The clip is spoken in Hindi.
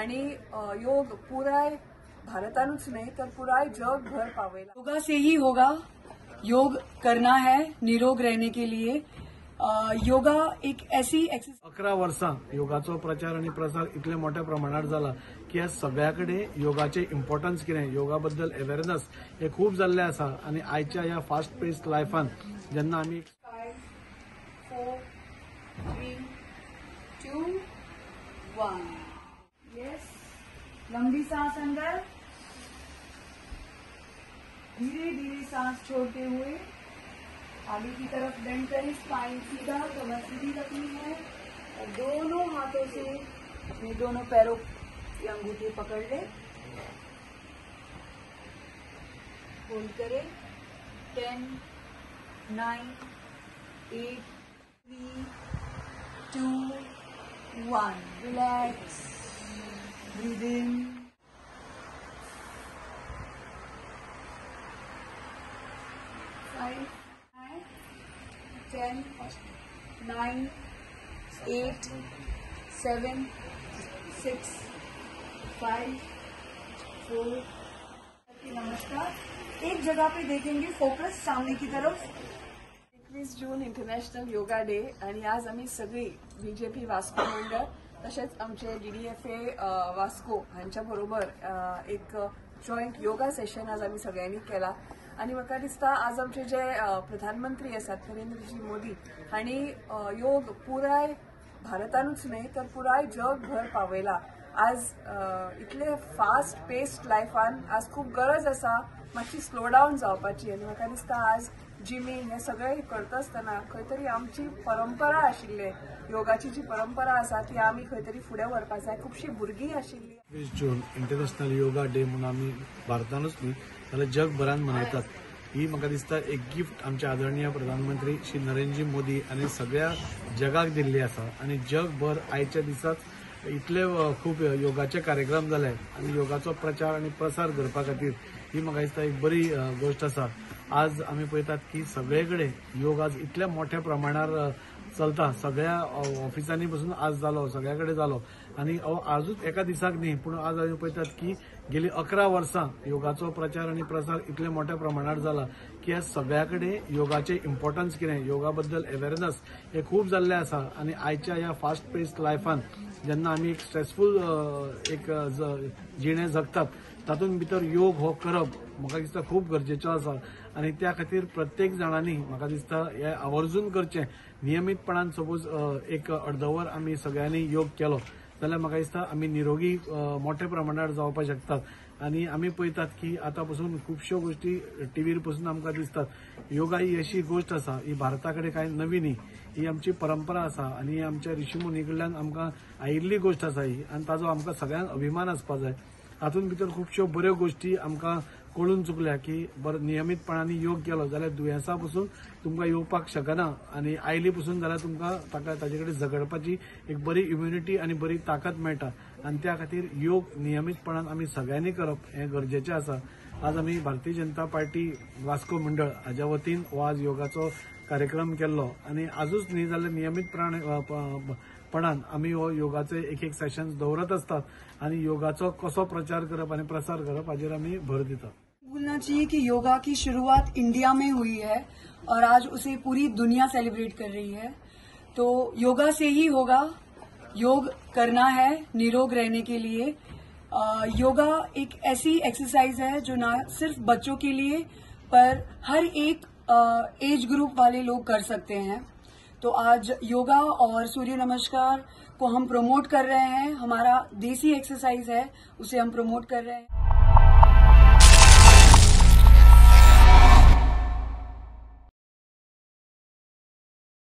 आणि योग पुराय भारतानूच नाही तर पुराय जगभर पावेल। योगा से ही होगा। योग करना है निरोग रहने के लिए। योगा एक ऐसी एक्सरसाइज 11 वर्सां योगाचो प्रचार आणि प्रसार इतले मोठ्या प्रमाणात जाला की आज सगळ्याकडे योगाचे इम्पॉर्टन्स कितें योगा बद्दल अवेअरनेस हे खूप जाल्ले आसा आणि आयच्या ह्या फास्ट पेस्ड लायफान जेन्ना आमी 5, 4, 3, 2, 1 यस। लंबी सांस अंदर, धीरे धीरे सांस छोड़ते हुए आगे की तरफ बेंड करें। स्पाइन सीधा, कमर सीधी रखनी है और दोनों हाथों से अपने दोनों पैरों की अंगूठे पकड़ ले, होल्ड करें। 10, 9, 8, 3, 2, 1 रिलैक्स, ब्रीद इन, 5, 10, 9, 8, 7, 6, 5, 4। नमस्कार। एक जगह पे देखेंगे, फोकस सामने की तरफ। 21 जून इंटरनॅशनल योगा डे आणि आज आम्ही सगळी बीजेपी वास्को मंडळ तसेच आमचे DDFA वास्को हांच्या बरोबर एक जॉईंट योगा सेशन आज आम्ही सगळ्यांनी केला। आणि म्हाका दिसता आज आमचे जे प्रधानमंत्री आसात नरेंद्रजी मोदी हांणी योग पुराय भारतानूच नाही तर पुराय जगभर पावयला। आज इतले फास्ट पेस्ड लायफान आज खूप गरज आसा मातशी स्लो डावन जावपाची। आणि म्हाका दिसता आज जिमींग हे सगळे करता आसतना खंय तरी आमची परंपरा आशिल्ले योगाची जी परंपरा आसा ती आमी खंय तरी फुडें व्हरपाक जाय। खुबशीं भुरगीं आशिल्लीं। 21 जून इंटरनॅशनल योगा डे म्हणून आमी भारतानूच न्ही जाल्यार जगभरात मनयतात। ही म्हाका दिसता एक गिफ्ट आमचे आदरणीय प्रधानमंत्री श्री नरेंद्रजी मोदी आणि सगळ्या जगाक दिल्ली आसा। आणि जगभर आयच्या दिसात इतले खूप योगाचे कार्यक्रम जाले आणि योगाचो प्रचार आणि प्रसार करपा खातीर ही म्हाका दिसता एक बरी गोष्ट आसा। आज आमी पळयतात की सगळेकडे योग आज इतल्या मोठ्या प्रमाणात चलता। सगळ्या ऑफिसांनी पासून आज जालो, सगळ्याकडे जालो आणि आजूच एका दिसाक न्ही पूण आज आमी पळयतात की गेली 11 वर्सां योगाचो प्रचार आणि प्रसार इतले मोठ्या प्रमाणात जाला की आज सगळ्याकडे योगाचे इम्पॉर्टन्स कितें योगा बद्दल अवेअरनेस हे खूप जाल्ले आसा। आणि आयच्या ह्या फास्ट पेस्ड लायफान जेन्ना आमी एक स्ट्रेसफुल एक जिणे जगतात तातूंत भितर योग हो करप म्हाका दिसता खूप गरजेचो आसा। आणि त्या खातीर प्रत्येक जाणांनी म्हाका दिसता हे आवर्जून करचें। नियमीतपणान सपोज एक अर्दवर आमी सगळ्यांनी योग केलो जाल्यार म्हाका दिसता आमी निरोगी मोठ्या प्रमाणात जावपाक शकतात। आणि आमी पळयतात की आतां पासून खुबश्यो गोष्टी टीव्हीर पासून आमकां दिसतात। योगा ही अशी गोष्ट आसा ही भारता कडेन कांय नवी न्ही, ही आमची परंपरा आसा आणि ही आमच्या ऋषिमुनी कडल्यान आमकां आयिल्ली गोष्ट आसा ही। आणि ताजो आमकां सगळ्यांक अभिमान आसपा जाय। हातूंत भितर खुबश्यो बऱ्यो गोष्टी आमकां कळून चुकल्या की नियमीतपणाने योग केलो जाल्यार दुयेंसां पासून तुमकां येवपाक शकना आणि आयली पासून जाल्यार तुमकां ताचे कडेन झगडपाची एक बरी इम्युनिटी आणि बरी ताकद मेळटा। आणि त्या खातीर योग नियमीतपणान आमी सगळ्यांनी करप हे गरजेचें आसा। आज आमी भारतीय जनता पार्टी वास्को मंडळ हाच्या वतीन हो आज योगाचो कार्यक्रम केल्लो आणि आजूच न्ही जाल्यार नियमीतपणान आमी हो योगाचे एक सेशन्स दवरत असतात आणि योगाचो कसो प्रचार करप आणि प्रसार करप हाजेर आमी भर दितात। बोलना चाहिए कि योगा की शुरुआत इंडिया में हुई है और आज उसे पूरी दुनिया सेलिब्रेट कर रही है। तो योगा से ही होगा। योग करना है निरोग रहने के लिए। योगा एक ऐसी एक्सरसाइज है जो ना सिर्फ बच्चों के लिए पर हर एक एज ग्रुप वाले लोग कर सकते हैं। तो आज योगा और सूर्य नमस्कार को हम प्रमोट कर रहे हैं। हमारा देसी एक्सरसाइज है उसे हम प्रमोट कर रहे हैं।